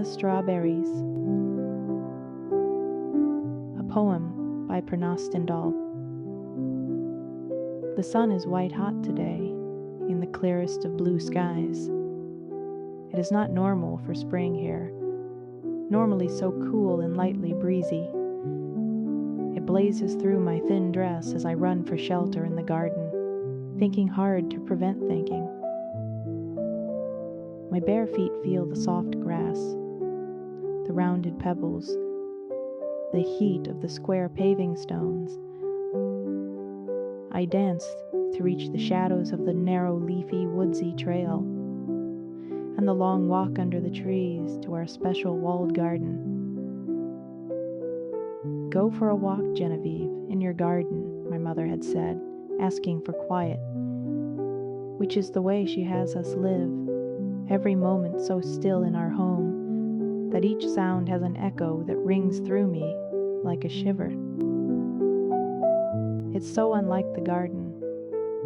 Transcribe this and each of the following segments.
Strawberries, a poem by Pernoste Dahl. The sun is white hot today, in the clearest of blue skies. It is not normal for spring here, normally so cool and lightly breezy. It blazes through my thin dress as I run for shelter in the garden, thinking hard to prevent thinking. My bare feet feel the soft grass, the rounded pebbles, the heat of the square paving stones. I danced to reach the shadows of the narrow, leafy, woodsy trail, and the long walk under the trees to our special walled garden. Go for a walk, Genevieve, in your garden, my mother had said, asking for quiet, which is the way she has us live, every moment so still in our home that each sound has an echo that rings through me like a shiver. It's so unlike the garden,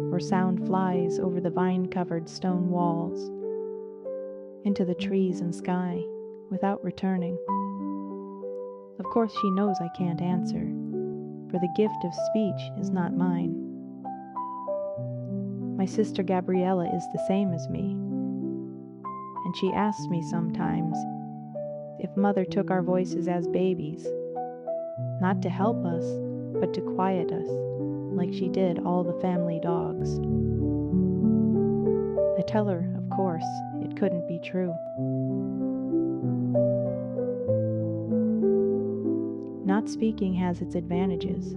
where sound flies over the vine-covered stone walls, into the trees and sky, without returning. Of course she knows I can't answer, for the gift of speech is not mine. My sister Gabriella is the same as me, and she asks me sometimes if Mother took our voices as babies, not to help us, but to quiet us, like she did all the family dogs. I tell her, of course, it couldn't be true. Not speaking has its advantages,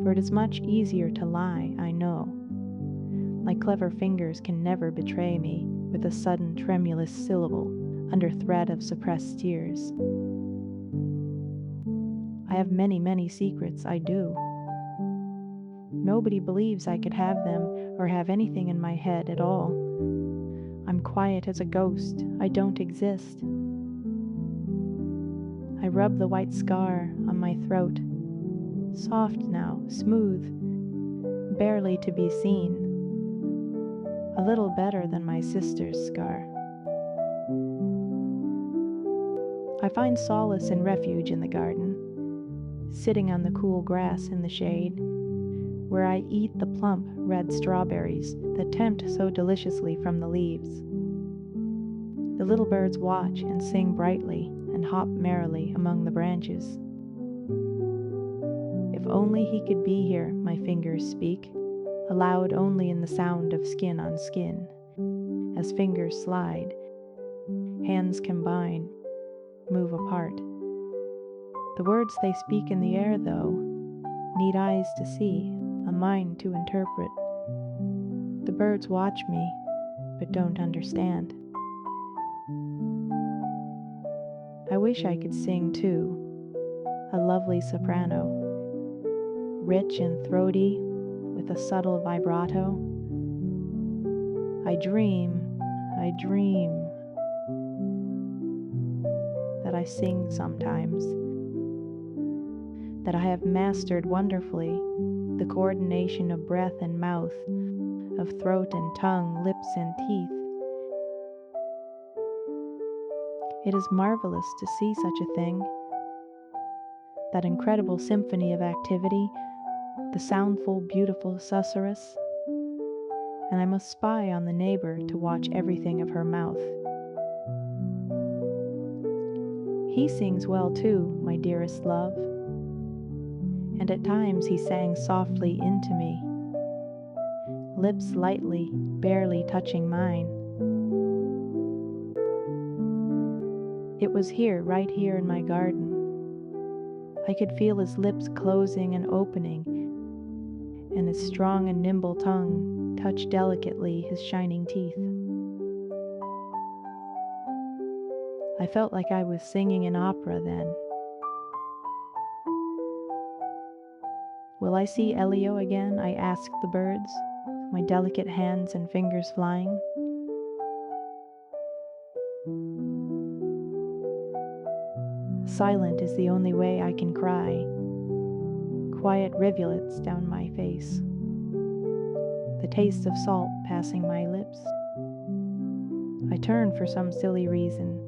for it is much easier to lie, I know. My clever fingers can never betray me with a sudden tremulous syllable under threat of suppressed tears. I have many, many secrets, I do. Nobody believes I could have them or have anything in my head at all. I'm quiet as a ghost. I don't exist. I rub the white scar on my throat. Soft now, smooth, barely to be seen. A little better than my sister's scar. I find solace and refuge in the garden, sitting on the cool grass in the shade, where I eat the plump red strawberries that tempt so deliciously from the leaves. The little birds watch and sing brightly and hop merrily among the branches. If only he could be here, my fingers speak, allowed only in the sound of skin on skin, as fingers slide, hands combine, move apart. The words they speak in the air, though, need eyes to see, a mind to interpret. The birds watch me, but don't understand. I wish I could sing too, a lovely soprano, rich and throaty with a subtle vibrato. I dream that I sing sometimes, that I have mastered wonderfully the coordination of breath and mouth, of throat and tongue, lips and teeth. It is marvelous to see such a thing, that incredible symphony of activity, the soundful, beautiful susurrus, and I must spy on the neighbor to watch everything of her mouth. He sings well too, my dearest love, and at times he sang softly into me, lips lightly, barely touching mine. It was here, right here in my garden. I could feel his lips closing and opening, and his strong and nimble tongue touch delicately his shining teeth. I felt like I was singing an opera then. Will I see Elio again? I asked the birds, my delicate hands and fingers flying. Silent is the only way I can cry. Quiet rivulets down my face. The taste of salt passing my lips. I turn for some silly reason,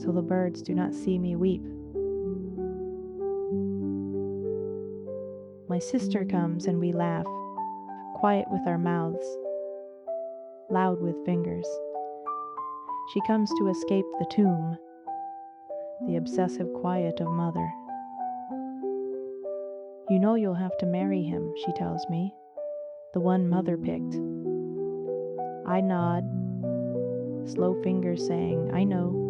so the birds do not see me weep. My sister comes and we laugh, quiet with our mouths, loud with fingers. She comes to escape the tomb, the obsessive quiet of mother. You know you'll have to marry him, she tells me, the one mother picked. I nod, slow fingers saying, I know.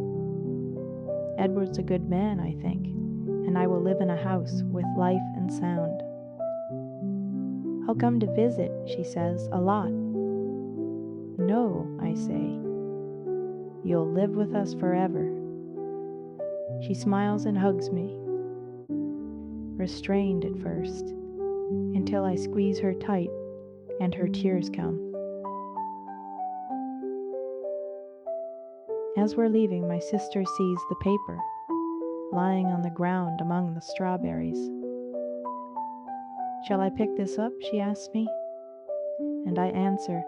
Edward's a good man, I think, and I will live in a house with life and sound. I'll come to visit, she says, a lot. No, I say. You'll live with us forever. She smiles and hugs me, restrained at first, until I squeeze her tight and her tears come. As we're leaving, my sister sees the paper lying on the ground among the strawberries. Shall I pick this up? She asks me, and I answer,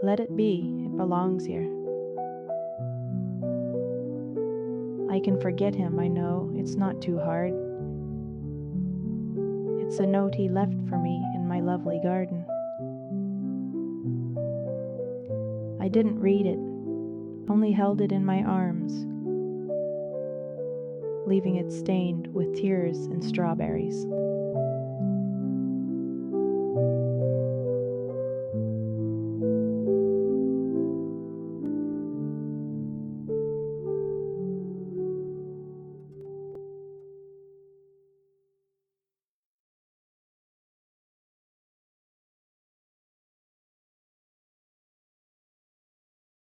let it be, it belongs here. I can forget him, I know, it's not too hard. It's a note he left for me in my lovely garden. I didn't read it, only held it in my arms, leaving it stained with tears and strawberries.